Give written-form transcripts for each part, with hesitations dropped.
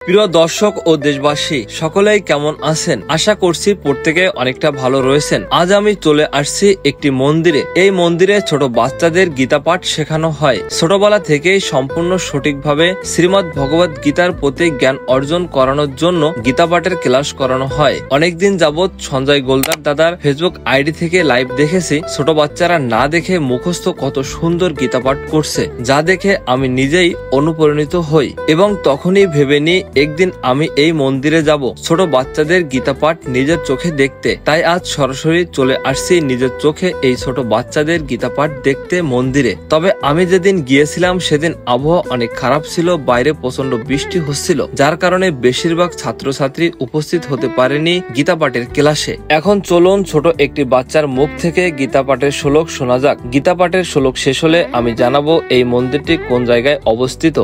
প্রিয় দর্শক ও দেশবাসী সকলেই কেমন আছেন? আশা করছি প্রত্যেকে অনেকটা ভালো রয়েছেন। আজ আমি চলে আসছি একটি মন্দিরে। এই মন্দিরে ছোট বাচ্চাদের গীতা পাঠ শেখানো হয়। ছোটবেলা থেকেই সম্পূর্ণ সঠিকভাবে শ্রীমদ্ ভগবত গীতার প্রতি জ্ঞান অর্জন করানোর জন্য গীতা পাঠের ক্লাস করানো হয়। অনেকদিন যাবৎ সঞ্জয় গোলদার দাদার ফেসবুক আইডি থেকে লাইভ দেখেছি। ছোট বাচ্চারা না দেখে মুখস্থ কত সুন্দর গীতা পাঠ করছে, যা দেখে আমি নিজেই অনুপ্রাণিত হই এবং তখনই ভেবে নিই একদিন আমি এই মন্দিরে যাব ছোট বাচ্চাদের গীতা পাঠ নিজের চোখে দেখতে। তাই আজ সরাসরি চলে আসছি নিজের চোখে এই ছোট বাচ্চাদের গীতা পাঠ দেখতে মন্দিরে। তবে আমি যেদিন গিয়েছিলাম সেদিন আবহাওয়া অনেক খারাপ ছিল, বাইরে প্রচন্ড বৃষ্টি হচ্ছিল, যার কারণে বেশিরভাগ ছাত্রছাত্রী উপস্থিত হতে পারেনি গীতা পাঠের ক্লাসে। এখন চলুন ছোট একটি বাচ্চার মুখ থেকে গীতা পাঠের শ্লোক শোনা যাক। গীতা পাঠের শ্লোক শেষ হলে আমি জানাবো এই মন্দিরটি কোন জায়গায় অবস্থিত।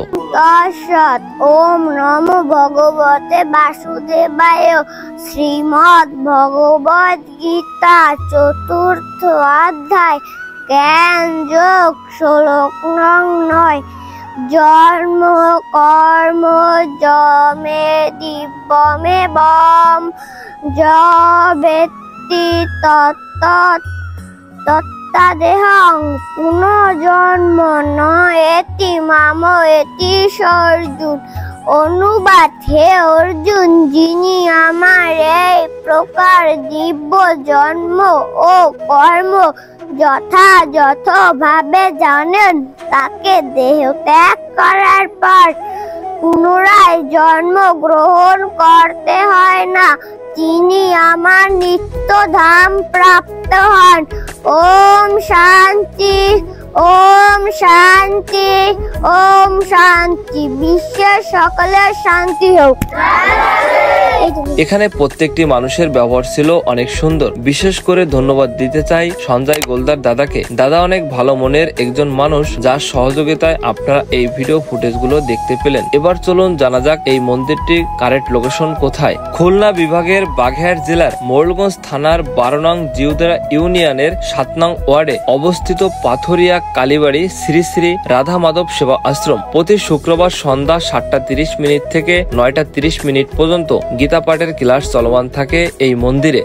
ওম নমো ভগবতে বাসুদেবায়। শ্রীমদ্ ভগবদ গীতা চতুর্থ অধ্যায় জ্ঞান যোগ শ্লোক নং 9। জন্ম কর্ম যমে দিব্যমে বম জবেত্তি তত্তাদেহং পুনর্জন্ম ন এতি মাম এতি অর্জুন। অনুবাদ: হে অর্জুন, যিনি আমার এই প্রকার দিব্য জন্ম ও কর্ম যথাযথভাবে জানেন, তাকে দেহ ত্যাগ করার পর পুনরায় জন্ম গ্রহণ করতে হয় না। তিনি আমার নিত্য ধাম প্রাপ্ত হন। ওম শান্তি, ওম শান্তি, ওম শান্তি। বিশ্বের সকলের শান্তি হোক। এখানে প্রত্যেকটি মানুষের ব্যবহার ছিল অনেক সুন্দর। বিশেষ করে ধন্যবাদ দিতে চাই সঞ্জয় গোলদার দাদাকে। দাদা অনেক ভালো মনের একজন মানুষ, যার সহযোগিতায় আপনারা এই ভিডিও ফুটেজগুলো দেখতে পেলেন। এবার চলুন জানা যাক এই মন্দিরটির কারেক্ট লোকেশন কোথায়। খুলনা বিভাগের বাগেরহাট জেলার মোড়লগঞ্জ থানার 12 নং জিউদরা ইউনিয়নের 7 নং ওয়ার্ডে অবস্থিত পাথরিয়া কালীবাড়ি শ্রী শ্রী রাধা মাধব সেবা আশ্রম। প্রতি শুক্রবার সন্ধ্যা 7টা 30 মিনিট থেকে 9টা 30 মিনিট পর্যন্ত গীতা পাঠের ক্লাস চলমান থাকে এই মন্দিরে।